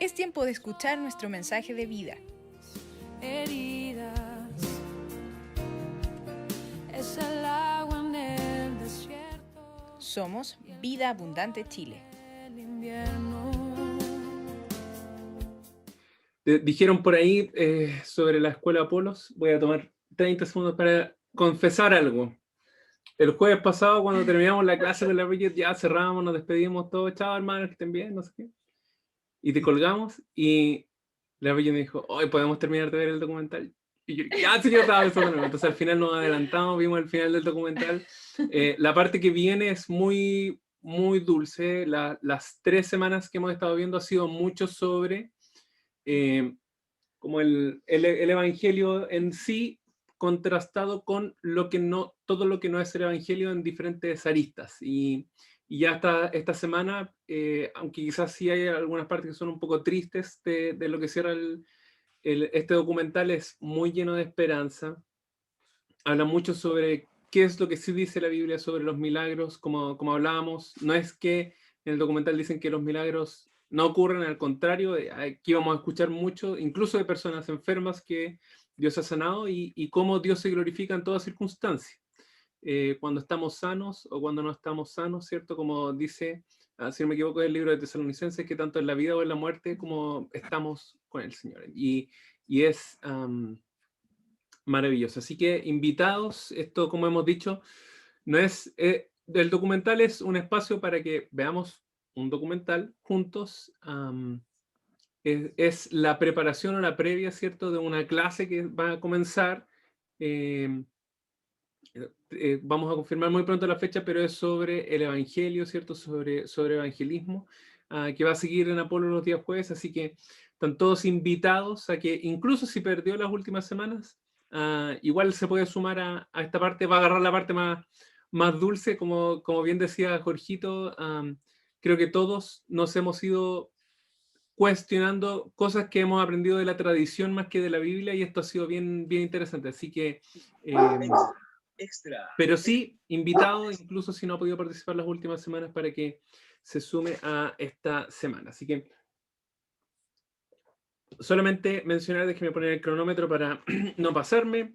Es tiempo de escuchar nuestro mensaje de vida. Heridas, es el agua en el desierto. Somos Vida Abundante Chile. El invierno. Dijeron por ahí sobre la escuela Apolos. Voy a tomar 30 segundos para confesar algo. El jueves pasado, cuando terminamos la clase con la Bridget, ya cerramos, nos despedimos todos, chao hermanos, que estén bien, no sé qué. Y te colgamos y la Bridget me dijo, hoy podemos terminar de ver el documental. Y yo, ya señor, estaba pensando en eso. Entonces al final nos adelantamos, vimos el final del documental. La parte que viene es muy, muy dulce. Las 3 semanas que hemos estado viendo ha sido mucho sobre como el evangelio en sí, contrastado con lo que no, todo lo que no es el evangelio en diferentes aristas. Y ya esta semana, aunque quizás sí hay algunas partes que son un poco tristes de lo que cierra este documental, es muy lleno de esperanza. Habla mucho sobre qué es lo que sí dice la Biblia sobre los milagros, como hablábamos. No es que en el documental dicen que los milagros no ocurren, al contrario, aquí vamos a escuchar mucho, incluso de personas enfermas que Dios ha sanado y cómo Dios se glorifica en toda circunstancia. Cuando estamos sanos o cuando no estamos sanos, ¿cierto? Como dice, si no me equivoco, el libro de Tesalonicenses, que tanto en la vida o en la muerte como estamos con el Señor. Y es maravilloso. Así que invitados, esto como hemos dicho, no es, el documental es un espacio para que veamos un documental juntos. Es la preparación o la previa, ¿cierto?, de una clase que va a comenzar. eh, Vamos a confirmar muy pronto la fecha, pero es sobre el Evangelio, ¿cierto? Sobre evangelismo, que va a seguir en Apolo los días jueves, así que están todos invitados a que, incluso si perdió las últimas semanas, igual se puede sumar a esta parte, va a agarrar la parte más dulce, como bien decía Jorgito. Creo que todos nos hemos ido cuestionando cosas que hemos aprendido de la tradición más que de la Biblia, y esto ha sido bien, bien interesante, así que... pero sí, invitado, incluso si no ha podido participar las últimas semanas, para que se sume a esta semana. Así que solamente mencionar, déjeme poner el cronómetro para no pasarme.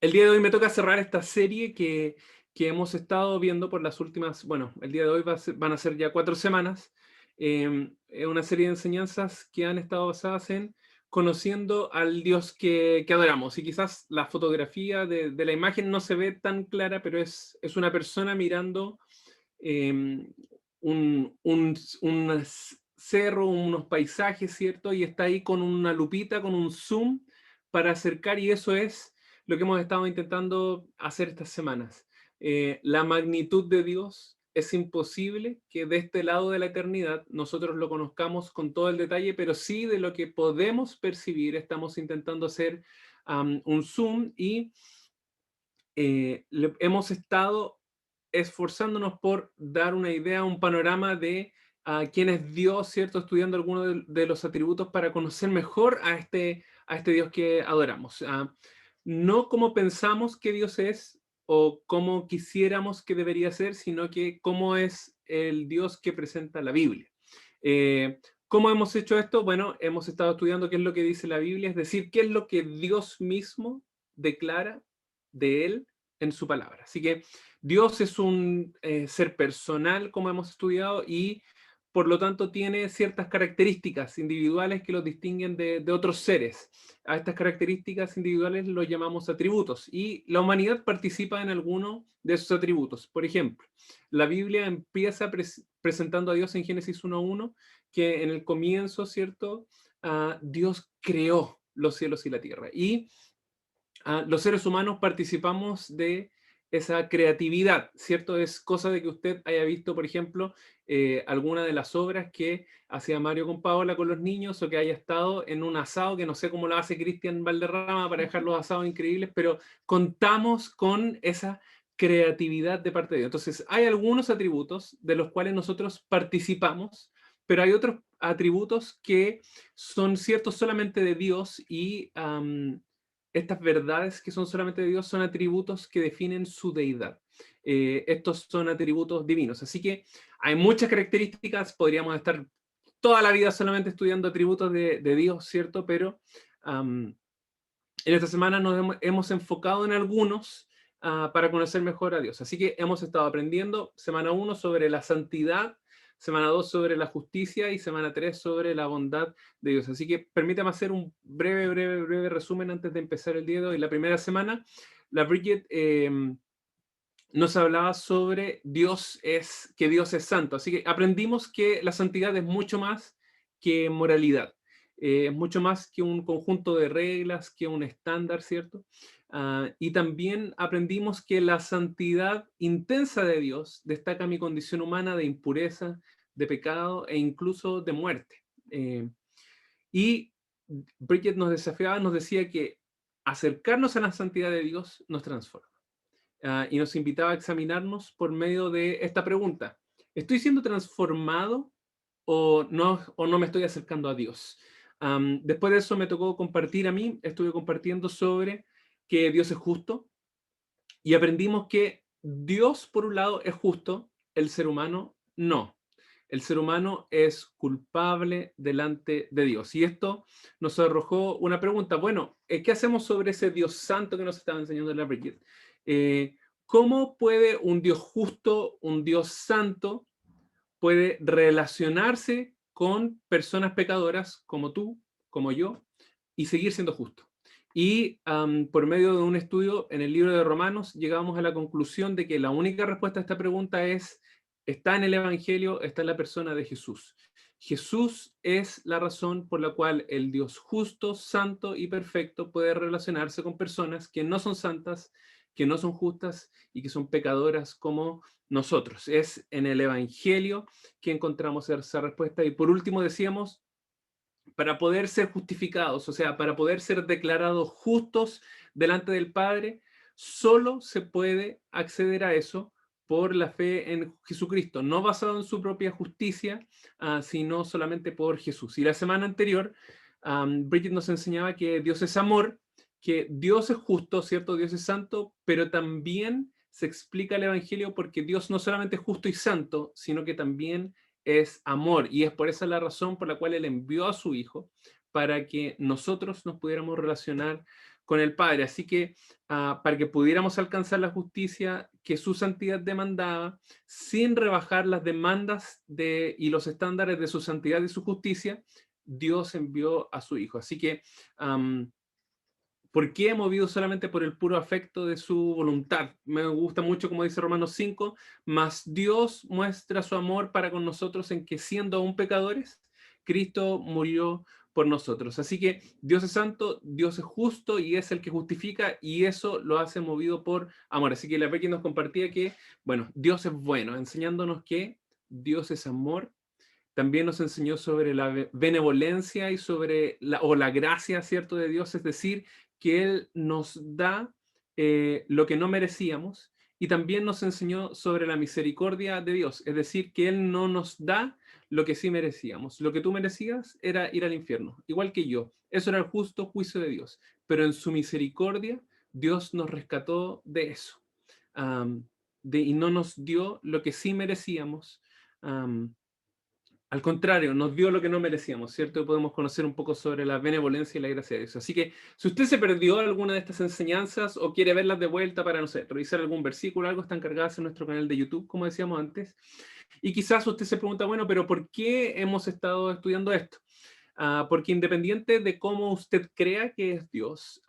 El día de hoy me toca cerrar esta serie que hemos estado viendo por las últimas, bueno, el día de hoy van a ser ya 4 semanas. Es una serie de enseñanzas que han estado basadas en conociendo al Dios que adoramos. Y quizás la fotografía de la imagen no se ve tan clara, pero es una persona mirando un cerro, unos paisajes, ¿cierto? Y está ahí con una lupita, con un zoom para acercar, y eso es lo que hemos estado intentando hacer estas semanas. La magnitud de Dios es imposible que de este lado de la eternidad nosotros lo conozcamos con todo el detalle, pero sí de lo que podemos percibir estamos intentando hacer un zoom, y hemos estado esforzándonos por dar una idea, un panorama de quién es Dios, ¿cierto? Estudiando algunos de los atributos para conocer mejor a este Dios que adoramos. No como pensamos que Dios es o como quisiéramos que debería ser, sino que cómo es el Dios que presenta la Biblia. ¿Cómo hemos hecho esto? Bueno, hemos estado estudiando qué es lo que dice la Biblia, es decir, qué es lo que Dios mismo declara de Él en su palabra. Así que Dios es un ser personal, como hemos estudiado, y por lo tanto tiene ciertas características individuales que los distinguen de otros seres. A estas características individuales los llamamos atributos, y la humanidad participa en alguno de esos atributos. Por ejemplo, la Biblia empieza presentando a Dios en Génesis 1:1, que en el comienzo, ¿cierto? Dios creó los cielos y la tierra. Y los seres humanos participamos de esa creatividad, ¿cierto? Es cosa de que usted haya visto, por ejemplo, alguna de las obras que hacía Mario con Paola con los niños, o que haya estado en un asado, que no sé cómo lo hace Cristian Valderrama para dejar los asados increíbles, pero contamos con esa creatividad de parte de Dios. Entonces, hay algunos atributos de los cuales nosotros participamos, pero hay otros atributos que son ciertos solamente de Dios, y estas verdades que son solamente de Dios son atributos que definen su deidad. Estos son atributos divinos. Así que hay muchas características, podríamos estar toda la vida solamente estudiando atributos de Dios, ¿cierto? Pero en esta semana nos hemos enfocado en algunos para conocer mejor a Dios. Así que hemos estado aprendiendo semana 1 sobre la santidad, semana 2 sobre la justicia y semana 3 sobre la bondad de Dios. Así que permítame hacer un breve resumen antes de empezar el día de hoy. La primera semana, la Bridget nos hablaba sobre que Dios es santo. Así que aprendimos que la santidad es mucho más que moralidad. Es mucho más que un conjunto de reglas, que un estándar, ¿cierto? Y también aprendimos que la santidad intensa de Dios destaca mi condición humana de impureza, de pecado e incluso de muerte. Y Bridget nos desafiaba, nos decía que acercarnos a la santidad de Dios nos transforma. Y nos invitaba a examinarnos por medio de esta pregunta. ¿Estoy siendo transformado o no me estoy acercando a Dios? Después de eso me tocó compartir a mí, estuve compartiendo sobre que Dios es justo y aprendimos que Dios, por un lado, es justo, el ser humano no. El ser humano es culpable delante de Dios. Y esto nos arrojó una pregunta. Bueno, ¿qué hacemos sobre ese Dios santo que nos estaba enseñando la Bridget? ¿Cómo puede un Dios justo, un Dios santo, puede relacionarse con personas pecadoras como tú, como yo, y seguir siendo justo? Y por medio de un estudio en el libro de Romanos, llegamos a la conclusión de que la única respuesta a esta pregunta está en el Evangelio, está en la persona de Jesús. Jesús es la razón por la cual el Dios justo, santo y perfecto puede relacionarse con personas que no son santas, que no son justas y que son pecadoras como nosotros. Es en el Evangelio que encontramos esa respuesta. Y por último decíamos, para poder ser justificados, o sea, para poder ser declarados justos delante del Padre, solo se puede acceder a eso por la fe en Jesucristo, no basado en su propia justicia, sino solamente por Jesús. Y la semana anterior, Bridget nos enseñaba que Dios es amor, que Dios es justo, ¿cierto? Dios es santo, pero también se explica el Evangelio porque Dios no solamente es justo y santo, sino que también es amor. Y es por esa la razón por la cual Él envió a su Hijo, para que nosotros nos pudiéramos relacionar con el Padre. Así que para que pudiéramos alcanzar la justicia que su santidad demandaba, sin rebajar las demandas y los estándares de su santidad y su justicia, Dios envió a su Hijo. Así que ¿por qué movido solamente por el puro afecto de su voluntad? Me gusta mucho como dice Romanos 5, mas Dios muestra su amor para con nosotros en que siendo aún pecadores, Cristo murió por nosotros. Así que Dios es santo, Dios es justo y es el que justifica, y eso lo hace movido por amor. Así que la Becky nos compartía que, bueno, Dios es bueno, enseñándonos que Dios es amor. También nos enseñó sobre la benevolencia y sobre la gracia, ¿cierto?, de Dios, es decir, que Él nos da lo que no merecíamos, y también nos enseñó sobre la misericordia de Dios, es decir, que Él no nos da lo que sí merecíamos. Lo que tú merecías era ir al infierno, igual que yo. Eso era el justo juicio de Dios, pero en su misericordia Dios nos rescató de eso, y no nos dio lo que sí merecíamos. Al contrario, nos dio lo que no merecíamos, ¿cierto? Y podemos conocer un poco sobre la benevolencia y la gracia de Dios. Así que si usted se perdió alguna de estas enseñanzas o quiere verlas de vuelta para, no sé, revisar algún versículo, algo, están cargadas en nuestro canal de YouTube, como decíamos antes. Y quizás usted se pregunta, bueno, pero ¿por qué hemos estado estudiando esto? Porque independiente de cómo usted crea que es Dios,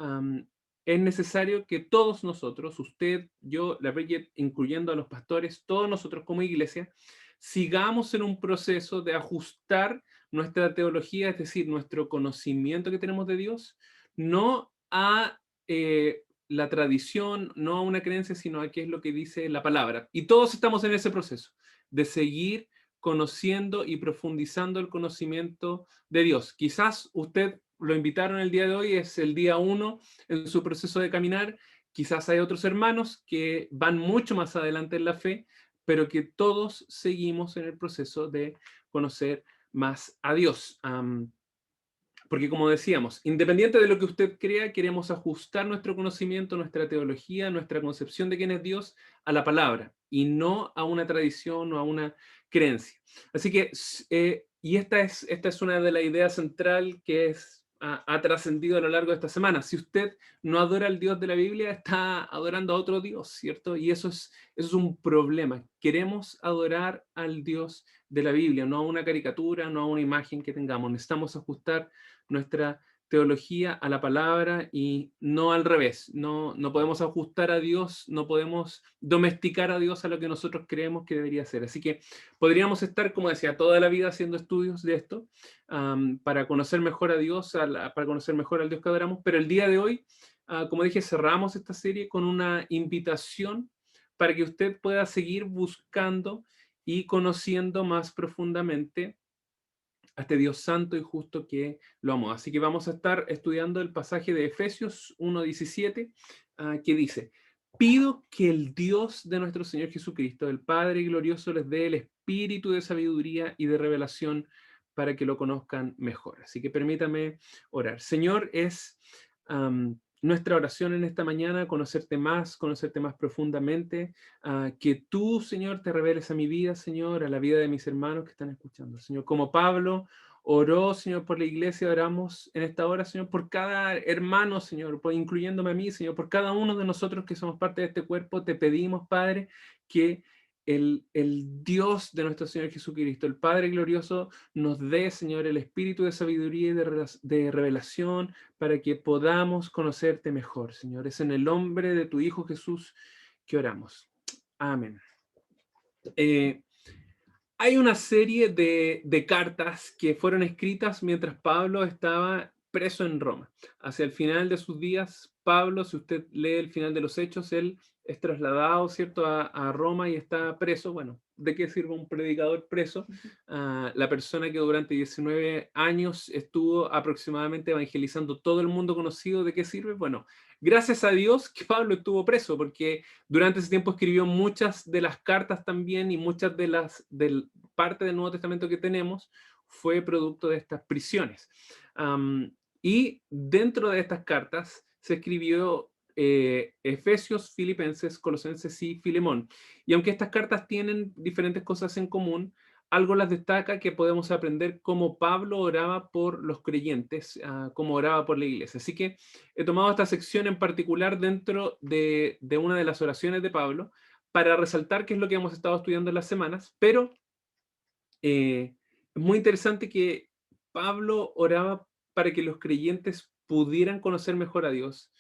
es necesario que todos nosotros, usted, yo, la Bridget, incluyendo a los pastores, todos nosotros como iglesia, sigamos en un proceso de ajustar nuestra teología, es decir, nuestro conocimiento que tenemos de Dios, no a la tradición, no a una creencia, sino a qué es lo que dice la palabra. Y todos estamos en ese proceso de seguir conociendo y profundizando el conocimiento de Dios. Quizás usted lo invitaron el día de hoy, es el día 1 en su proceso de caminar. Quizás hay otros hermanos que van mucho más adelante en la fe, pero que todos seguimos en el proceso de conocer más a Dios. Porque como decíamos, independiente de lo que usted crea, queremos ajustar nuestro conocimiento, nuestra teología, nuestra concepción de quién es Dios a la palabra y no a una tradición o a una creencia. Así que, y esta es una de las ideas central que ha trascendido a lo largo de esta semana. Si usted no adora al Dios de la Biblia, está adorando a otro Dios, ¿cierto? Y eso es un problema. Queremos adorar al Dios de la Biblia, no a una caricatura, no a una imagen que tengamos. Necesitamos ajustar nuestra teología a la palabra y no al revés. No podemos ajustar a Dios, no podemos domesticar a Dios a lo que nosotros creemos que debería ser. Así que podríamos estar, como decía, toda la vida haciendo estudios de esto para conocer mejor a Dios, para conocer mejor al Dios que adoramos, pero el día de hoy, como dije, cerramos esta serie con una invitación para que usted pueda seguir buscando y conociendo más profundamente a este Dios santo y justo que lo amó. Así que vamos a estar estudiando el pasaje de Efesios 1:17, que dice: pido que el Dios de nuestro Señor Jesucristo, el Padre glorioso, les dé el espíritu de sabiduría y de revelación para que lo conozcan mejor. Así que permítame orar. Señor, es nuestra oración en esta mañana, conocerte más profundamente, que tú, Señor, te reveles a mi vida, Señor, a la vida de mis hermanos que están escuchando. Señor, como Pablo oró, Señor, por la iglesia, oramos en esta hora, Señor, por cada hermano, Señor, incluyéndome a mí, Señor, por cada uno de nosotros que somos parte de este cuerpo, te pedimos, Padre, que el Dios de nuestro Señor Jesucristo, el Padre glorioso, nos dé, Señor, el espíritu de sabiduría y de revelación para que podamos conocerte mejor, Señor. Es en el nombre de tu Hijo Jesús que oramos. Amén. Hay una serie de cartas que fueron escritas mientras Pablo estaba preso en Roma. Hacia el final de sus días, Pablo, si usted lee el final de los Hechos, él es trasladado, ¿cierto?, a Roma y está preso. Bueno, ¿de qué sirve un predicador preso? La persona que durante 19 años estuvo aproximadamente evangelizando todo el mundo conocido, ¿de qué sirve? Bueno, gracias a Dios que Pablo estuvo preso, porque durante ese tiempo escribió muchas de las cartas también y muchas de parte del Nuevo Testamento que tenemos fue producto de estas prisiones. Y dentro de estas cartas se escribió Efesios, Filipenses, Colosenses y Filemón. Y aunque estas cartas tienen diferentes cosas en común, algo las destaca que podemos aprender cómo Pablo oraba por los creyentes, cómo oraba por la iglesia. Así que he tomado esta sección en particular dentro de una de las oraciones de Pablo para resaltar qué es lo que hemos estado estudiando en las semanas, pero es muy interesante que Pablo oraba para que los creyentes pudieran conocer mejor a Dios.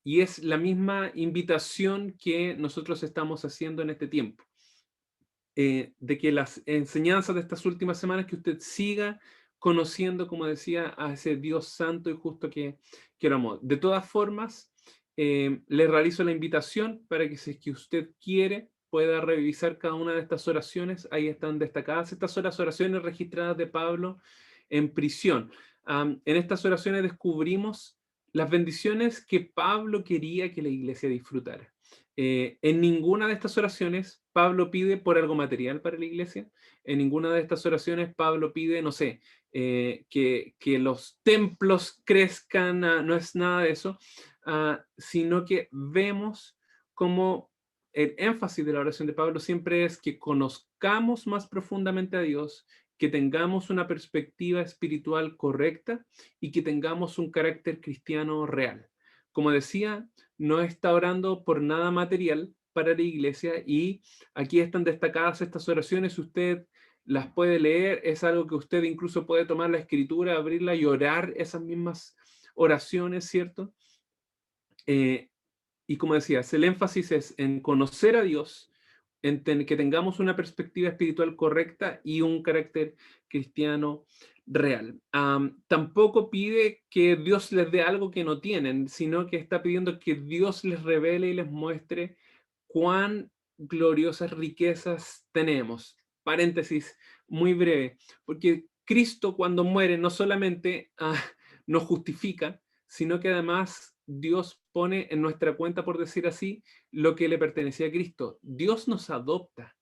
Y es la misma invitación que nosotros estamos haciendo en este tiempo. De que las enseñanzas de estas últimas semanas, que usted siga conociendo, como decía, a ese Dios santo y justo que lo amó. De todas formas, le realizo la invitación para que si es que usted quiere, pueda revisar cada una de estas oraciones. Ahí están destacadas estas oraciones registradas de Pablo en prisión. En estas oraciones descubrimos las bendiciones que Pablo quería que la iglesia disfrutara. En ninguna de estas oraciones Pablo pide por algo material para la iglesia. En ninguna de estas oraciones Pablo pide, no sé, que los templos crezcan, no es nada de eso, sino que vemos como el énfasis de la oración de Pablo siempre es que conozcamos más profundamente a Dios, que tengamos una perspectiva espiritual correcta y que tengamos un carácter cristiano real. Como decía, no está orando por nada material para la iglesia y aquí están destacadas estas oraciones. Usted las puede leer, es algo que usted incluso puede tomar la escritura, abrirla y orar esas mismas oraciones, ¿cierto? Y como decías, el énfasis es en conocer a Dios, en que tengamos una perspectiva espiritual correcta y un carácter cristiano real. Tampoco pide que Dios les dé algo que no tienen, sino que está pidiendo que Dios les revele y les muestre cuán gloriosas riquezas tenemos. Paréntesis muy breve, porque Cristo cuando muere no solamente nos justifica, sino que además Dios pone en nuestra cuenta, por decir así, lo que le pertenecía a Cristo. Dios nos adopta.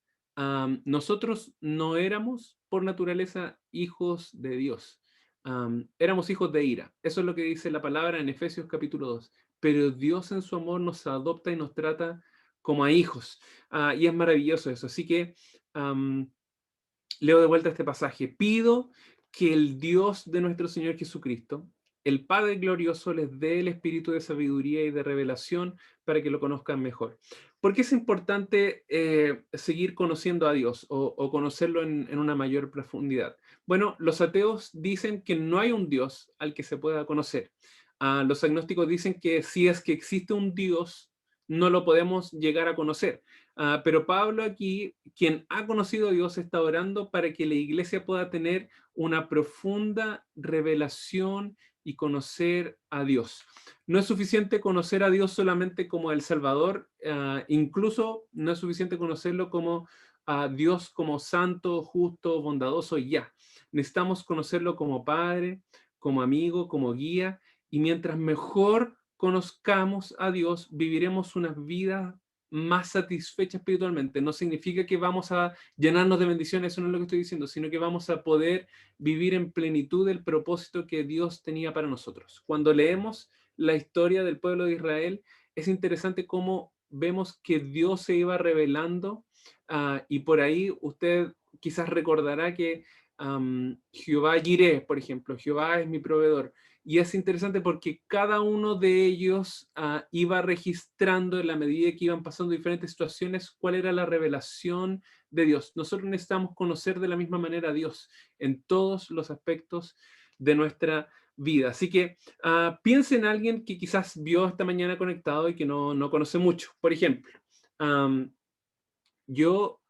Nosotros no éramos por naturaleza hijos de Dios. Éramos hijos de ira. Eso es lo que dice la palabra en Efesios capítulo 2. Pero Dios en su amor nos adopta y nos trata como a hijos. Y es maravilloso eso. Así que Leo de vuelta este pasaje. Pido que el Dios de nuestro Señor Jesucristo, el Padre glorioso, les dé el espíritu de sabiduría y de revelación para que lo conozcan mejor. ¿Por qué es importante seguir conociendo a Dios o conocerlo en una mayor profundidad? Bueno, los ateos dicen que no hay un Dios al que se pueda conocer. Los agnósticos dicen que si es que existe un Dios, no lo podemos llegar a conocer. Pero Pablo aquí, quien ha conocido a Dios, está orando para que la iglesia pueda tener una profunda revelación y conocer a Dios. No es suficiente conocer a Dios solamente como el Salvador, incluso no es suficiente conocerlo como a Dios como santo, justo, bondadoso y ya. Necesitamos conocerlo como Padre, como amigo, como guía, y mientras mejor conozcamos a Dios, viviremos unas vidas más satisfecha espiritualmente. No significa que vamos a llenarnos de bendiciones, eso no es lo que estoy diciendo, sino que vamos a poder vivir en plenitud el propósito que Dios tenía para nosotros. Cuando leemos la historia del pueblo de Israel, es interesante cómo vemos que Dios se iba revelando y por ahí usted quizás recordará que Jehová Jireh, por ejemplo, Jehová es mi proveedor. Y es interesante porque cada uno de ellos iba registrando en la medida que iban pasando diferentes situaciones cuál era la revelación de Dios. Nosotros necesitamos conocer de la misma manera a Dios en todos los aspectos de nuestra vida. Así que piensa en alguien que quizás vio esta mañana conectado y que no conoce mucho. Por ejemplo, yo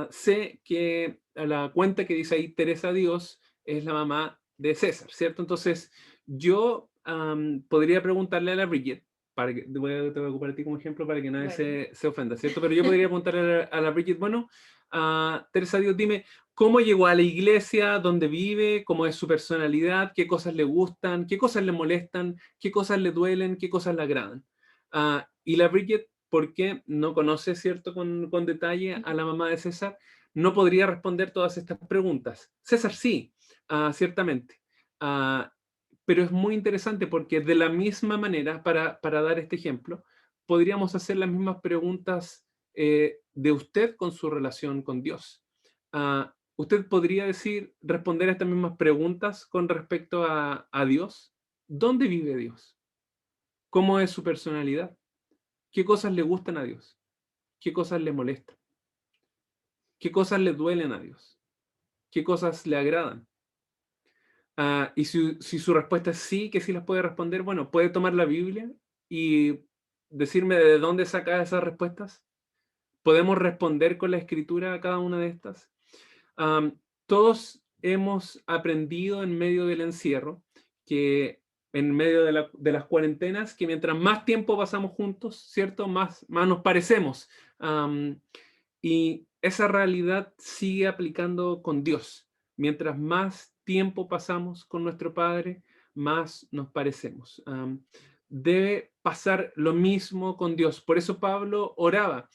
sé que la cuenta que dice ahí Teresa Dios es la mamá de César, ¿cierto? Entonces, yo podría preguntarle a la Bridget, te voy a ocupar a ti como ejemplo para que nadie Bueno. se ofenda, ¿cierto? Pero yo podría preguntarle a la Bridget, bueno, Teresa Dios, dime, ¿cómo llegó a la iglesia? ¿Dónde vive? ¿Cómo es su personalidad? ¿Qué cosas le gustan? ¿Qué cosas le molestan? ¿Qué cosas le duelen? ¿Qué cosas le agradan? Y la Bridget, porque no conoce, ¿cierto?, con detalle a la mamá de César, no podría responder todas estas preguntas. César sí, ciertamente. Ah, pero es muy interesante porque de la misma manera, para dar este ejemplo, podríamos hacer las mismas preguntas de usted con su relación con Dios. Usted podría decir, responder a estas mismas preguntas con respecto a Dios. ¿Dónde vive Dios? ¿Cómo es su personalidad? ¿Qué cosas le gustan a Dios? ¿Qué cosas le molestan? ¿Qué cosas le duelen a Dios? ¿Qué cosas le agradan? Y si su respuesta es sí, que sí las puede responder, bueno, puede tomar la Biblia y decirme de dónde saca esas respuestas. ¿Podemos responder con la escritura a cada una de estas? Todos hemos aprendido en medio del encierro, que en medio de las cuarentenas, que mientras más tiempo pasamos juntos, ¿cierto? Más nos parecemos. Y esa realidad sigue aplicando con Dios. Mientras más tiempo pasamos con nuestro Padre, más nos parecemos. Debe pasar lo mismo con Dios. Por eso Pablo oraba.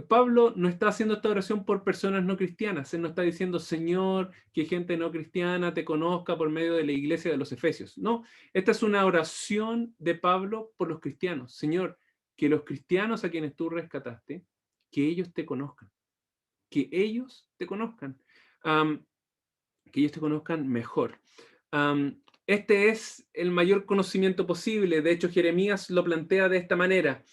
Pablo no está haciendo esta oración por personas no cristianas. Él no está diciendo, Señor, que gente no cristiana te conozca por medio de la iglesia de los Efesios. No, esta es una oración de Pablo por los cristianos. Señor, que los cristianos a quienes tú rescataste, que ellos te conozcan. Que ellos te conozcan. Am, que ellos te conozcan mejor. Este es el mayor conocimiento posible. De hecho, Jeremías lo plantea de esta manera.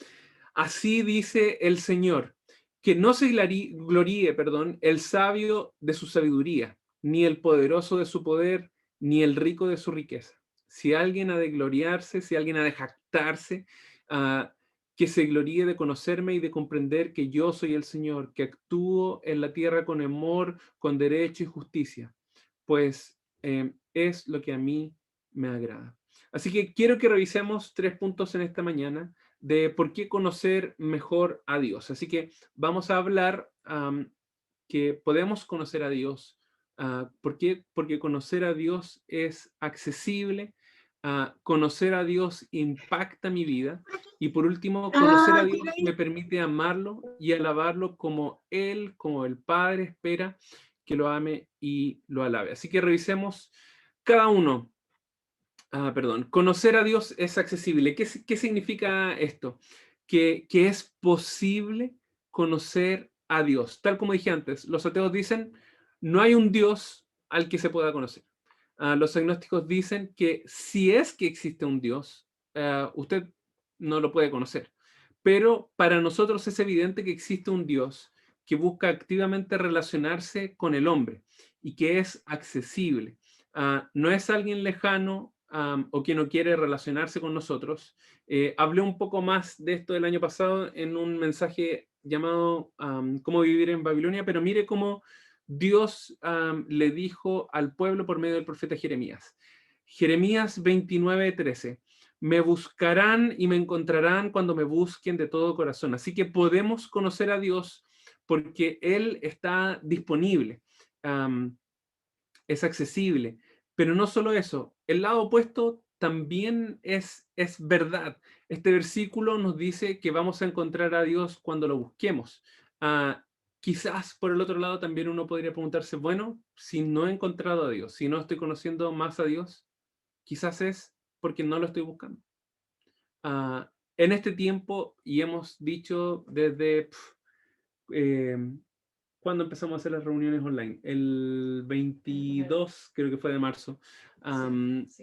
Así dice el Señor, que no se gloríe, perdón, el sabio de su sabiduría, ni el poderoso de su poder, ni el rico de su riqueza. Si alguien ha de gloriarse, si alguien ha de jactarse, ah, que se gloríe de conocerme y de comprender que yo soy el Señor, que actúo en la tierra con amor, con derecho y justicia, pues es lo que a mí me agrada. Así que quiero que revisemos 3 puntos en esta mañana de por qué conocer mejor a Dios. Así que vamos a hablar que podemos conocer a Dios. ¿Por qué? Porque conocer a Dios es accesible. Conocer a Dios impacta mi vida. Y por último, conocer a Dios me permite amarlo y alabarlo como Él, como el Padre espera que lo ame y lo alabe. Así que revisemos cada uno. Perdón. Conocer a Dios es accesible. ¿Qué significa esto? Que es posible conocer a Dios. Tal como dije antes, los ateos dicen, no hay un Dios al que se pueda conocer. Los agnósticos dicen que si es que existe un Dios, usted no lo puede conocer. Pero para nosotros es evidente que existe un Dios que busca activamente relacionarse con el hombre y que es accesible. No es alguien lejano o que no quiere relacionarse con nosotros. Hablé un poco más de esto el año pasado en un mensaje llamado Cómo vivir en Babilonia, pero mire cómo Dios le dijo al pueblo por medio del profeta Jeremías. Jeremías 29:13. Me buscarán y me encontrarán cuando me busquen de todo corazón. Así que podemos conocer a Dios porque Él está disponible, es accesible. Pero no solo eso, el lado opuesto también es verdad. Este versículo nos dice que vamos a encontrar a Dios cuando lo busquemos. Ah, Quizás por el otro lado también uno podría preguntarse, bueno, si no he encontrado a Dios, si no estoy conociendo más a Dios, quizás es porque no lo estoy buscando. En este tiempo, y hemos dicho desde eh, cuando empezamos a hacer las reuniones online, el 22 creo que fue de marzo,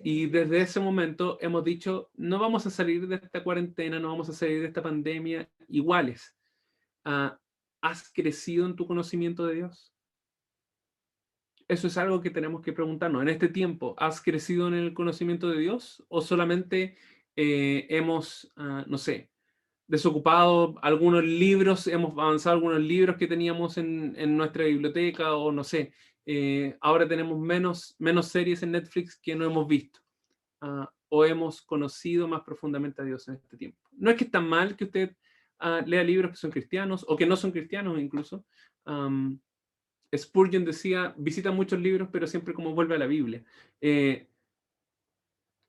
y desde ese momento hemos dicho, no vamos a salir de esta cuarentena, no vamos a salir de esta pandemia iguales. ¿Has crecido en tu conocimiento de Dios? Eso es algo que tenemos que preguntarnos. En este tiempo, ¿has crecido en el conocimiento de Dios? ¿O solamente hemos, no sé, desocupado algunos libros, hemos avanzado algunos libros que teníamos en nuestra biblioteca? O no sé, ahora tenemos menos series en Netflix que no hemos visto? ¿O hemos conocido más profundamente a Dios en este tiempo? No es que está mal que usted lea libros que son cristianos o que no son cristianos incluso. Spurgeon decía, visita muchos libros, pero siempre como vuelve a la Biblia. ¿Qué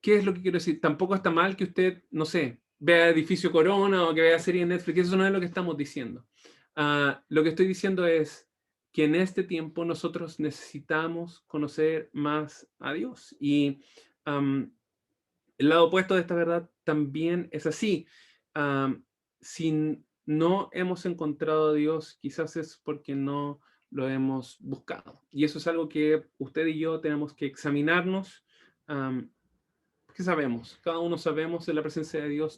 es lo que quiero decir? Tampoco está mal que usted, no sé, vea Edificio Corona o que vea serie en Netflix. Eso no es lo que estamos diciendo. Lo que estoy diciendo es que en este tiempo nosotros necesitamos conocer más a Dios. Y el lado opuesto de esta verdad también es así. Si no hemos encontrado a Dios, quizás es porque no lo hemos buscado. Y eso es algo que usted y yo tenemos que examinarnos. ¿Qué sabemos? Cada uno sabemos en la presencia de Dios,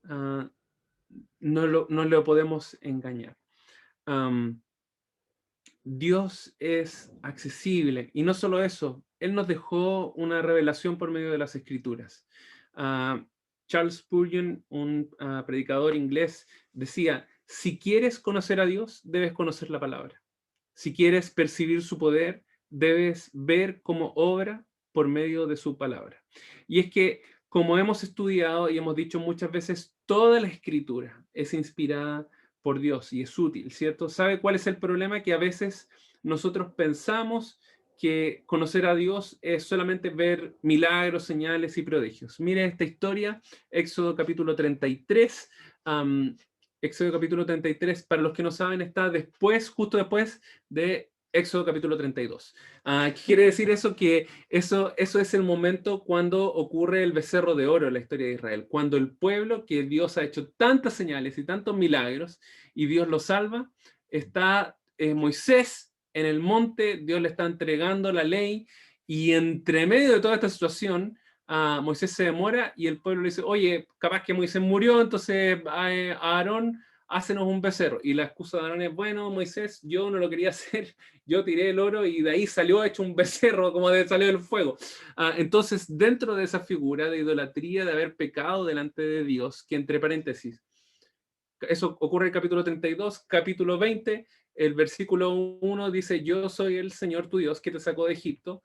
ah, no lo podemos engañar. Dios es accesible y no solo eso, Él nos dejó una revelación por medio de las Escrituras. Ah, Charles Spurgeon, un predicador inglés, decía, si quieres conocer a Dios, debes conocer la palabra. Si quieres percibir su poder, debes ver cómo obra por medio de su palabra. Y es que, como hemos estudiado y hemos dicho muchas veces, toda la Escritura es inspirada por Dios y es útil, ¿cierto? ¿Sabe cuál es el problema? Que a veces nosotros pensamos que conocer a Dios es solamente ver milagros, señales y prodigios. Mire esta historia, Éxodo capítulo 33. Éxodo capítulo 33, para los que no saben, está después, justo después de Éxodo capítulo 32. ¿Qué quiere decir eso? Que eso es el momento cuando ocurre el becerro de oro en la historia de Israel, cuando el pueblo que Dios ha hecho tantas señales y tantos milagros y Dios lo salva, está Moisés en el monte, Dios le está entregando la ley y entre medio de toda esta situación, Moisés se demora y el pueblo le dice, oye, capaz que Moisés murió, entonces Aarón, hácenos un becerro. Y la excusa de Aarón es, bueno, Moisés, yo no lo quería hacer, yo tiré el oro y de ahí salió hecho un becerro, como salió del fuego. Entonces, dentro de esa figura de idolatría, de haber pecado delante de Dios, que entre paréntesis, eso ocurre en el capítulo 32, capítulo 20, el versículo 1 dice, yo soy el Señor tu Dios que te sacó de Egipto,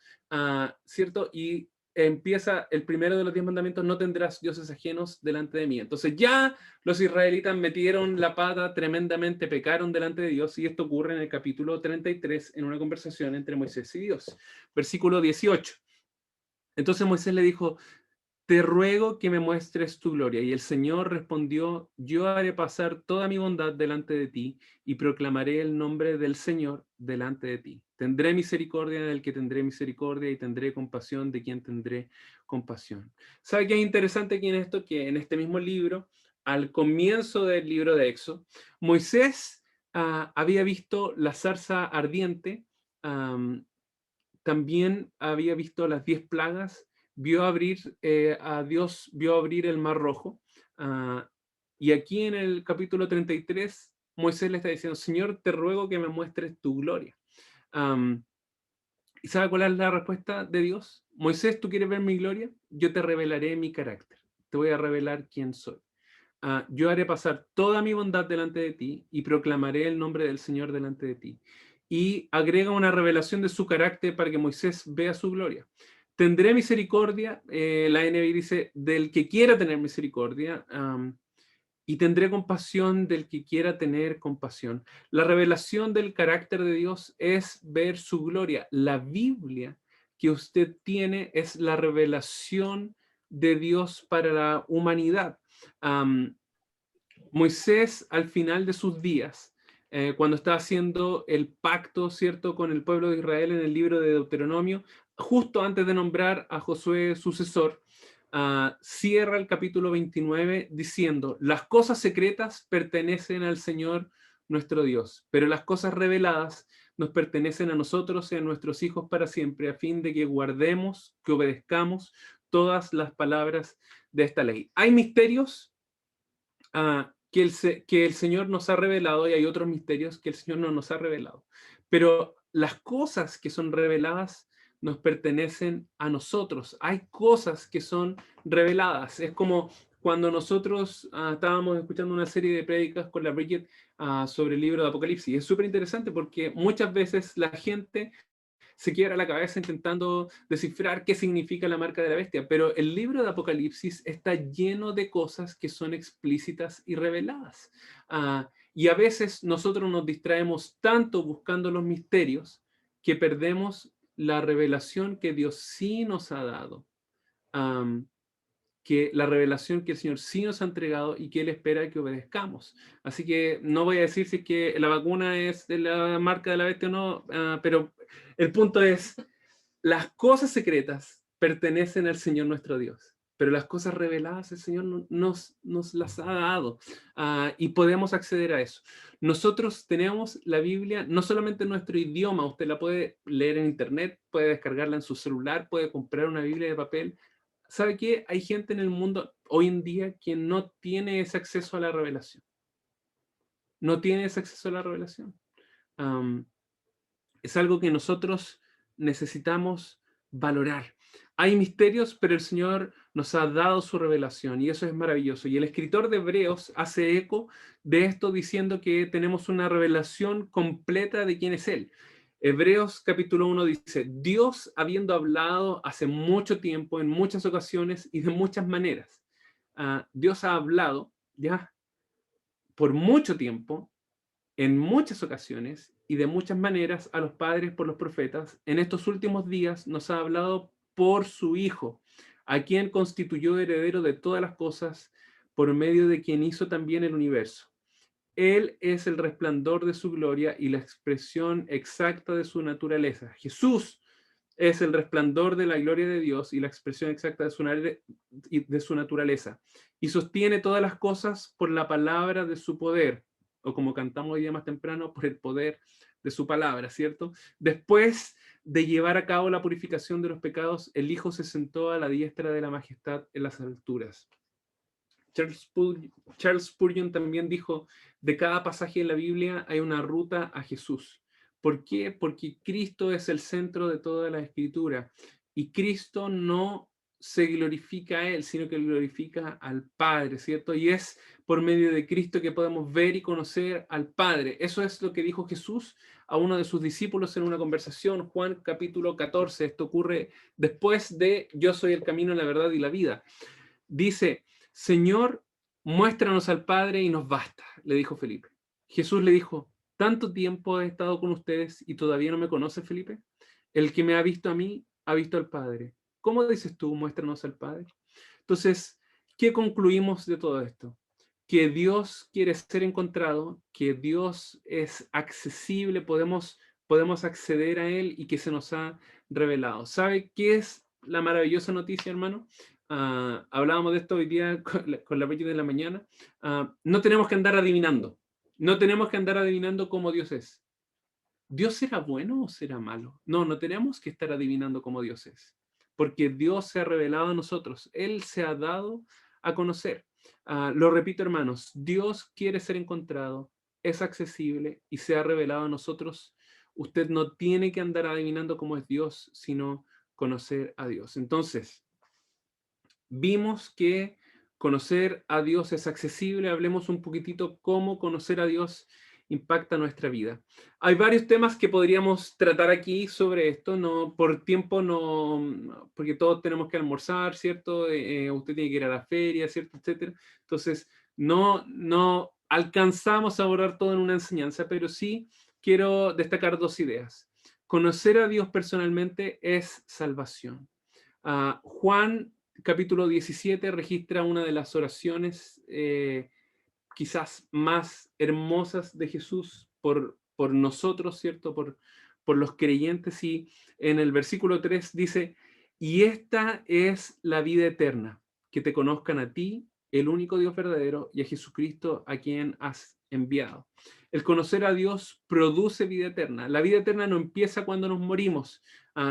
¿cierto? Y empieza el primero de los 10 mandamientos, no tendrás dioses ajenos delante de mí. Entonces ya los israelitas metieron la pata tremendamente, pecaron delante de Dios, y esto ocurre en el capítulo 33, en una conversación entre Moisés y Dios. Versículo 18. Entonces Moisés le dijo, te ruego que me muestres tu gloria. Y el Señor respondió, yo haré pasar toda mi bondad delante de ti y proclamaré el nombre del Señor delante de ti. Tendré misericordia del que tendré misericordia y tendré compasión de quien tendré compasión. ¿Sabe qué es interesante aquí en esto? Que en este mismo libro, al comienzo del libro de Éxodo, Moisés había visto la zarza ardiente am, también había visto las 10 plagas, Dios vio abrir el Mar Rojo. ah, y aquí en el capítulo 33, Moisés le está diciendo, Señor, te ruego que me muestres tu gloria. Am, ¿Y sabe cuál es la respuesta de Dios? Moisés, ¿tú quieres ver mi gloria? Yo te revelaré mi carácter. Te voy a revelar quién soy. Yo haré pasar toda mi bondad delante de ti y proclamaré el nombre del Señor delante de ti. Y agrega una revelación de su carácter para que Moisés vea su gloria. Tendré misericordia, la NBI dice, del que quiera tener misericordia, y tendré compasión del que quiera tener compasión. La revelación del carácter de Dios es ver su gloria. La Biblia que usted tiene es la revelación de Dios para la humanidad. Um, Moisés, al final de sus días, cuando está haciendo el pacto, ¿cierto?, con el pueblo de Israel en el libro de Deuteronomio, justo antes de nombrar a Josué sucesor, cierra el capítulo 29 diciendo, las cosas secretas pertenecen al Señor nuestro Dios, pero las cosas reveladas nos pertenecen a nosotros y a nuestros hijos para siempre, a fin de que guardemos, que obedezcamos todas las palabras de esta ley. Hay misterios que el Señor nos ha revelado y hay otros misterios que el Señor no nos ha revelado. Pero las cosas que son reveladas nos pertenecen a nosotros. Hay cosas que son reveladas. Es como cuando nosotros estábamos escuchando una serie de prédicas con la Bridget sobre el libro de Apocalipsis. Es súper interesante porque muchas veces la gente se quiebra la cabeza intentando descifrar qué significa la marca de la bestia, pero el libro de Apocalipsis está lleno de cosas que son explícitas y reveladas. Y a veces nosotros nos distraemos tanto buscando los misterios que perdemos la revelación que Dios sí nos ha dado. Que la revelación que el Señor sí nos ha entregado y que Él espera que obedezcamos. Así que no voy a decir si es que la vacuna es de la marca de la bestia o no, pero el punto es, las cosas secretas pertenecen al Señor nuestro Dios, pero las cosas reveladas el Señor nos las ha dado y podemos acceder a eso. Nosotros tenemos la Biblia no solamente en nuestro idioma, usted la puede leer en internet, puede descargarla en su celular, puede comprar una Biblia de papel. ¿Sabe qué? Hay gente en el mundo hoy en día que no tiene ese acceso a la revelación. No tiene ese acceso a la revelación. Um, es algo que nosotros necesitamos valorar. Hay misterios, pero el Señor nos ha dado su revelación y eso es maravilloso. Y el escritor de Hebreos hace eco de esto diciendo que tenemos una revelación completa de quién es Él. Hebreos capítulo 1 dice, Dios habiendo hablado hace mucho tiempo, en muchas ocasiones y de muchas maneras. Dios ha hablado ya por mucho tiempo, en muchas ocasiones y de muchas maneras a los padres por los profetas. En estos últimos días nos ha hablado por su Hijo, a quien constituyó heredero de todas las cosas, por medio de quien hizo también el universo. Él es el resplandor de su gloria y la expresión exacta de su naturaleza. Jesús es el resplandor de la gloria de Dios y la expresión exacta de su naturaleza. Y sostiene todas las cosas por la palabra de su poder, o como cantamos hoy día más temprano, por el poder de su palabra, ¿cierto? Después de llevar a cabo la purificación de los pecados, el Hijo se sentó a la diestra de la majestad en las alturas. Charles Spurgeon también dijo, de cada pasaje de la Biblia hay una ruta a Jesús. ¿Por qué? Porque Cristo es el centro de toda la escritura y Cristo no se glorifica a Él, sino que glorifica al Padre, ¿cierto? Y es por medio de Cristo que podemos ver y conocer al Padre. Eso es lo que dijo Jesús a uno de sus discípulos en una conversación, Juan capítulo 14. Esto ocurre después de yo soy el camino, la verdad y la vida. Dice, Señor, muéstranos al Padre y nos basta, le dijo Felipe. Jesús le dijo, ¿tanto tiempo he estado con ustedes y todavía no me conoce, Felipe? El que me ha visto a mí, ha visto al Padre. ¿Cómo dices tú, muéstranos al Padre? Entonces, ¿qué concluimos de todo esto? Que Dios quiere ser encontrado, que Dios es accesible, podemos acceder a Él y que se nos ha revelado. ¿Sabe qué es la maravillosa noticia, hermano? Hablábamos de esto hoy día con la Bridget de la mañana. No tenemos que andar adivinando. No tenemos que andar adivinando cómo Dios es. ¿Dios será bueno o será malo? No, no tenemos que estar adivinando cómo Dios es, porque Dios se ha revelado a nosotros, Él se ha dado a conocer. Lo repito, hermanos, Dios quiere ser encontrado, es accesible y se ha revelado a nosotros. Usted no tiene que andar adivinando cómo es Dios, sino conocer a Dios. Entonces, vimos que conocer a Dios es accesible. Hablemos un poquitito cómo conocer a Dios impacta nuestra vida. Hay varios temas que podríamos tratar aquí sobre esto, no por tiempo, porque todos tenemos que almorzar, ¿cierto? Usted tiene que ir a la feria, ¿cierto? Etcétera. Entonces, no alcanzamos a abordar todo en una enseñanza, pero sí quiero destacar dos ideas. Conocer a Dios personalmente es salvación. Juan capítulo 17 registra una de las oraciones quizás más hermosas de Jesús por nosotros, ¿cierto? Por los creyentes. Y en el versículo 3 dice, y esta es la vida eterna, que te conozcan a ti, el único Dios verdadero, y a Jesucristo a quien has enviado. El conocer a Dios produce vida eterna. La vida eterna no empieza cuando nos morimos,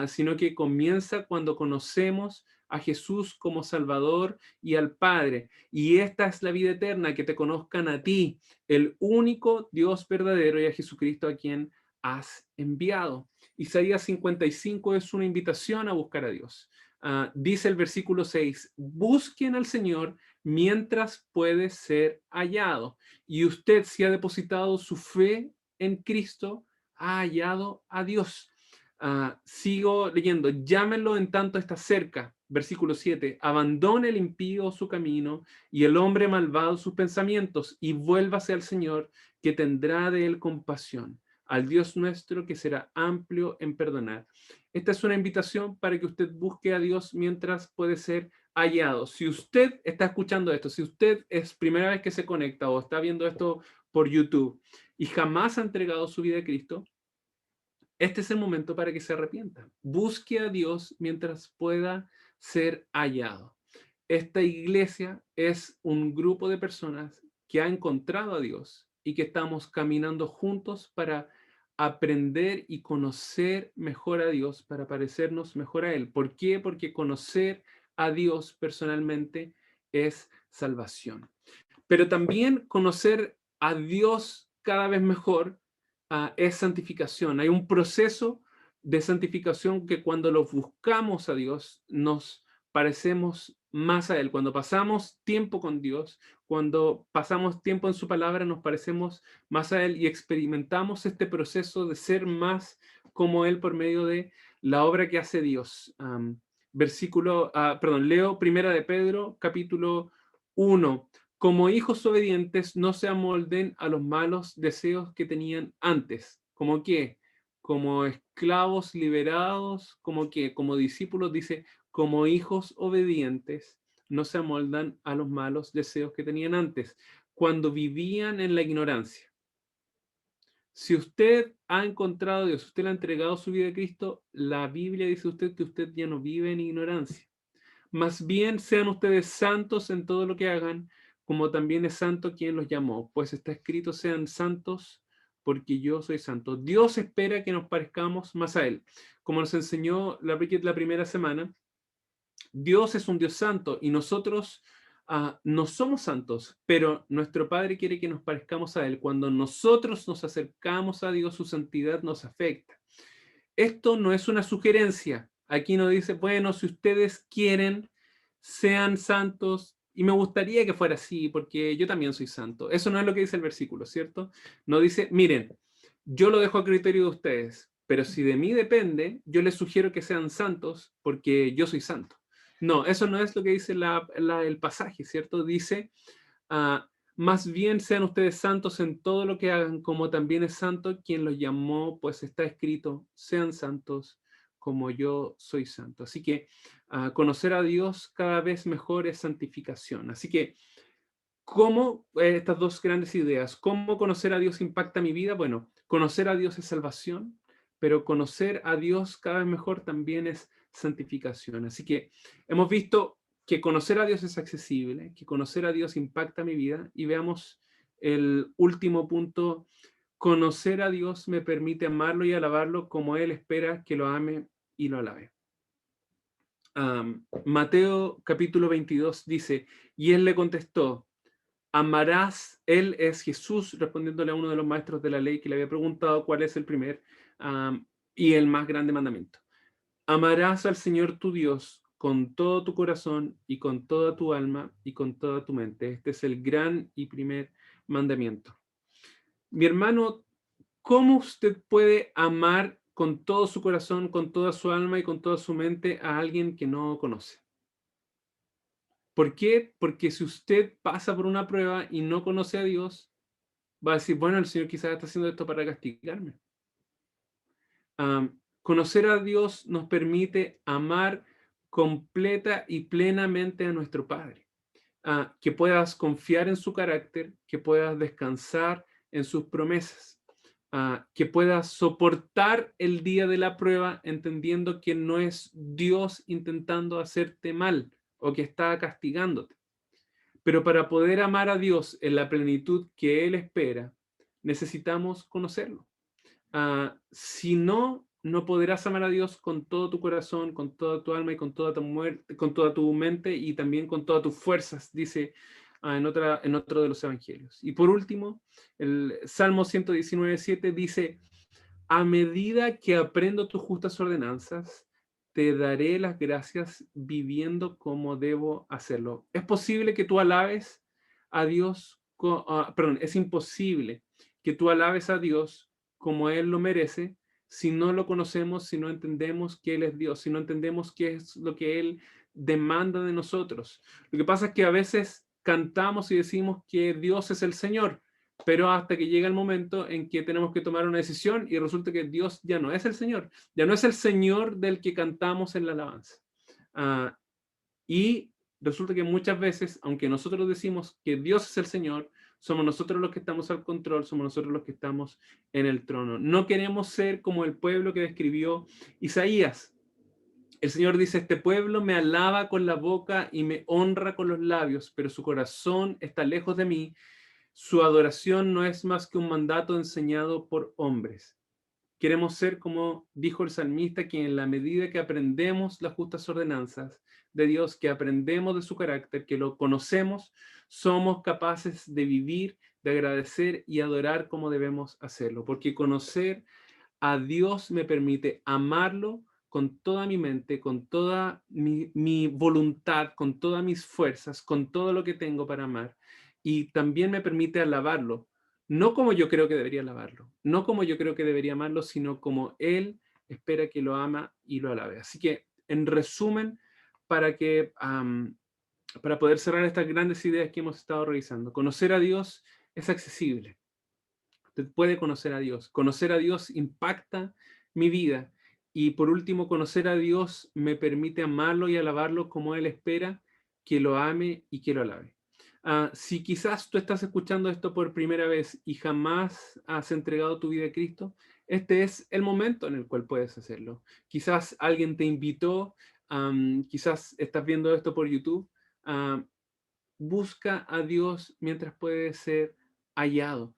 sino que comienza cuando conocemos a Jesús como Salvador y al Padre. Y esta es la vida eterna, que te conozcan a ti, el único Dios verdadero, y a Jesucristo a quien has enviado. Isaías 55 es una invitación a buscar a Dios. Dice el versículo 6, busquen al Señor mientras puede ser hallado. Y usted, si ha depositado su fe en Cristo, ha hallado a Dios. Sigo leyendo, llámenlo en tanto está cerca. Versículo 7, abandone el impío su camino y el hombre malvado sus pensamientos y vuélvase al Señor, que tendrá de él compasión, al Dios nuestro, que será amplio en perdonar. Esta es una invitación para que usted busque a Dios mientras puede ser hallado. Si usted está escuchando esto, si usted es primera vez que se conecta o está viendo esto por YouTube y jamás ha entregado su vida a Cristo, este es el momento para que se arrepienta. Busque a Dios mientras pueda ser hallado. Esta iglesia es un grupo de personas que ha encontrado a Dios y que estamos caminando juntos para aprender y conocer mejor a Dios, para parecernos mejor a Él. ¿Por qué? Porque conocer a Dios personalmente es salvación. Pero también conocer a Dios cada vez mejor es santificación. Hay un proceso de santificación que cuando lo buscamos a Dios nos parecemos más a Él. Cuando pasamos tiempo con Dios, cuando pasamos tiempo en su palabra, nos parecemos más a Él y experimentamos este proceso de ser más como Él por medio de la obra que hace Dios. Leo Primera de Pedro, capítulo 1. Como hijos obedientes, no se amolden a los malos deseos que tenían antes. ¿Cómo qué? Como esclavos liberados, como que, como discípulos, dice, como hijos obedientes, no se amoldan a los malos deseos que tenían antes, cuando vivían en la ignorancia. Si usted ha encontrado a Dios, usted le ha entregado su vida a Cristo, la Biblia dice usted que usted ya no vive en ignorancia. Más bien sean ustedes santos en todo lo que hagan, como también es santo quien los llamó, pues está escrito, sean santos porque yo soy santo. Dios espera que nos parezcamos más a Él. Como nos enseñó la primera semana, Dios es un Dios santo y nosotros no somos santos, pero nuestro Padre quiere que nos parezcamos a Él. Cuando nosotros nos acercamos a Dios, su santidad nos afecta. Esto no es una sugerencia. Aquí no dice, bueno, si ustedes quieren, sean santos. Y me gustaría que fuera así, porque yo también soy santo. Eso no es lo que dice el versículo, ¿cierto? No dice, miren, yo lo dejo a criterio de ustedes, pero si de mí depende, yo les sugiero que sean santos porque yo soy santo. No, eso no es lo que dice el pasaje, ¿cierto? Dice, más bien sean ustedes santos en todo lo que hagan, como también es santo quien los llamó, pues está escrito, sean santos como yo soy santo. Así que conocer a Dios cada vez mejor es santificación. Así que, ¿cómo estas dos grandes ideas? ¿Cómo conocer a Dios impacta mi vida? Bueno, conocer a Dios es salvación, pero conocer a Dios cada vez mejor también es santificación. Así que hemos visto que conocer a Dios es accesible, que conocer a Dios impacta mi vida, y veamos el último punto: Conocer a Dios me permite amarlo y alabarlo como Él espera que lo ame y lo alabe. Mateo capítulo 22 dice, y Él le contestó, amarás, Él es Jesús, respondiéndole a uno de los maestros de la ley que le había preguntado cuál es el primer y el más grande mandamiento. Amarás al Señor tu Dios con todo tu corazón y con toda tu alma y con toda tu mente. Este es el gran y primer mandamiento. Mi hermano, ¿cómo usted puede amar con todo su corazón, con toda su alma y con toda su mente a alguien que no conoce? ¿Por qué? Porque si usted pasa por una prueba y no conoce a Dios, va a decir, bueno, el Señor quizás está haciendo esto para castigarme. Conocer a Dios nos permite amar completa y plenamente a nuestro Padre. Que puedas confiar en su carácter, que puedas descansar en sus promesas, que puedas soportar el día de la prueba entendiendo que no es Dios intentando hacerte mal o que está castigándote. Pero para poder amar a Dios en la plenitud que Él espera, necesitamos conocerlo. Si no, no podrás amar a Dios con todo tu corazón, con toda tu alma y con toda tu con toda tu mente y también con todas tus fuerzas, dice en otro de los evangelios. Y por último, el Salmo 119:7 dice, a medida que aprendo tus justas ordenanzas, te daré las gracias viviendo como debo hacerlo. Es posible que tú alabes a Dios, perdón, es imposible que tú alabes a Dios como Él lo merece si no lo conocemos, si no entendemos que Él es Dios, si no entendemos qué es lo que Él demanda de nosotros. Lo que pasa es que a veces cantamos y decimos que Dios es el Señor, pero hasta que llega el momento en que tenemos que tomar una decisión y resulta que Dios ya no es el Señor, ya no es el Señor del que cantamos en la alabanza. Ah, y resulta que muchas veces, aunque nosotros decimos que Dios es el Señor, somos nosotros los que estamos al control, somos nosotros los que estamos en el trono. No queremos ser como el pueblo que describió Isaías. El Señor dice, este pueblo me alaba con la boca y me honra con los labios, pero su corazón está lejos de mí. Su adoración no es más que un mandato enseñado por hombres. Queremos ser como dijo el salmista, que en la medida que aprendemos las justas ordenanzas de Dios, que aprendemos de su carácter, que lo conocemos, somos capaces de vivir, de agradecer y adorar como debemos hacerlo. Porque conocer a Dios me permite amarlo con toda mi mente, con toda mi voluntad, con todas mis fuerzas, con todo lo que tengo para amar. Y también me permite alabarlo, no como yo creo que debería alabarlo, no como yo creo que debería amarlo, sino como Él espera que lo ama y lo alabe. Así que, en resumen, para que para poder cerrar estas grandes ideas que hemos estado revisando, conocer a Dios es accesible. Usted puede conocer a Dios. Conocer a Dios impacta mi vida. Y por último, conocer a Dios me permite amarlo y alabarlo como Él espera que lo ame y que lo alabe. Si quizás tú estás escuchando esto por primera vez y jamás has entregado tu vida a Cristo, este es el momento en el cual puedes hacerlo. Quizás alguien te invitó, quizás estás viendo esto por YouTube. Busca a Dios mientras puede ser hallado.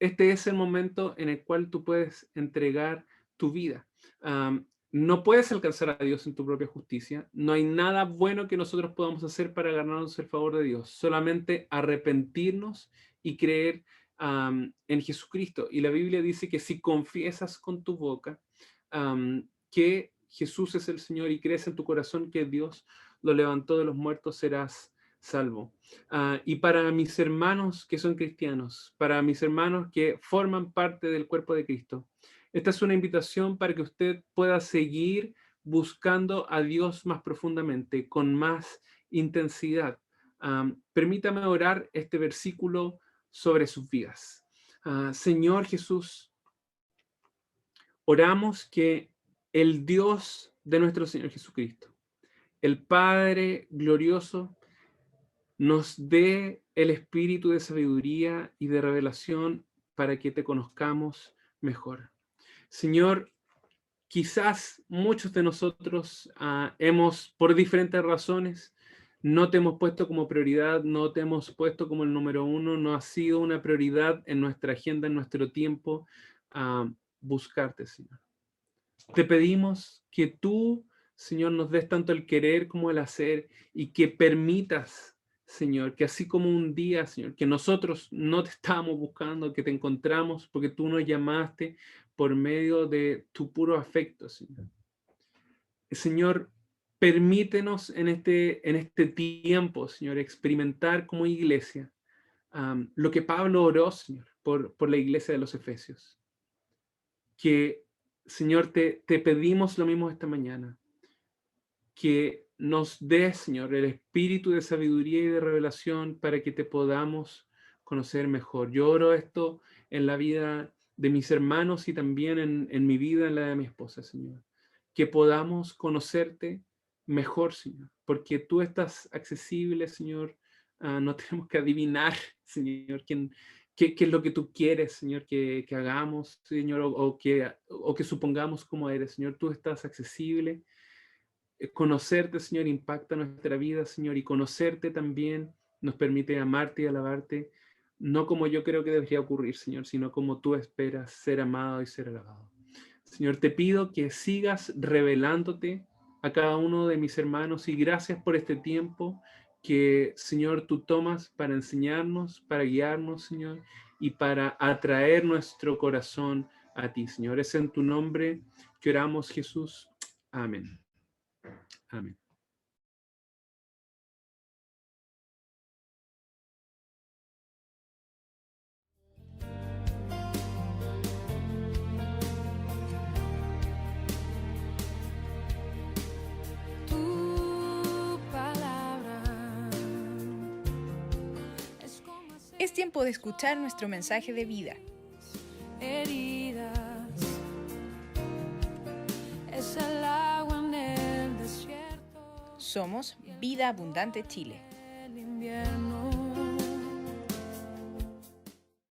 Este es el momento en el cual tú puedes entregar tu vida. No puedes alcanzar a Dios en tu propia justicia. No hay nada bueno que nosotros podamos hacer para ganarnos el favor de Dios. Solamente arrepentirnos y creer en Jesucristo. Y la Biblia dice que si confiesas con tu boca que Jesús es el Señor y crees en tu corazón que Dios lo levantó de los muertos, serás salvo. Y para mis hermanos que son cristianos, para mis hermanos que forman parte del cuerpo de Cristo, esta es una invitación para que usted pueda seguir buscando a Dios más profundamente, con más intensidad. Permítame orar este versículo sobre sus vidas. Señor Jesús, oramos que el Dios de nuestro Señor Jesucristo, el Padre glorioso, nos dé el espíritu de sabiduría y de revelación para que te conozcamos mejor. Señor, quizás muchos de nosotros hemos, por diferentes razones, No te hemos puesto como prioridad, no te hemos puesto como el número uno, no ha sido una prioridad en nuestra agenda, en nuestro tiempo, a buscarte, Señor. Te pedimos que tú, Señor, nos des tanto el querer como el hacer y que permitas, Señor, que así como un día, Señor, que nosotros no te estábamos buscando, que te encontramos porque tú nos llamaste por medio de tu puro afecto, Señor. Señor, permítenos en este tiempo, Señor, experimentar como iglesia lo que Pablo oró, Señor, por la iglesia de los Efesios. Que, Señor, te pedimos lo mismo esta mañana, que nos des, Señor, el espíritu de sabiduría y de revelación para que te podamos conocer mejor. Yo oro esto en la vida de mis hermanos y también en mi vida, en la de mi esposa, Señor. Que podamos conocerte mejor, Señor, porque tú estás accesible, Señor. No tenemos que adivinar, Señor, qué es lo que tú quieres, Señor, que hagamos, Señor, o que supongamos cómo eres, Señor. Tú estás accesible. Conocerte, Señor, impacta nuestra vida, Señor, y conocerte también nos permite amarte y alabarte, no como yo creo que debería ocurrir, Señor, sino como tú esperas ser amado y ser alabado. Señor, te pido que sigas revelándote a cada uno de mis hermanos y gracias por este tiempo que, Señor, tú tomas para enseñarnos, para guiarnos, Señor, y para atraer nuestro corazón a ti, Señor. Es en tu nombre que oramos, Jesús. Amén. Amén. Tu palabra es como Es tiempo de escuchar nuestro mensaje de vida. heridas, es el agua en el desierto, Somos Vida Abundante Chile. el invierno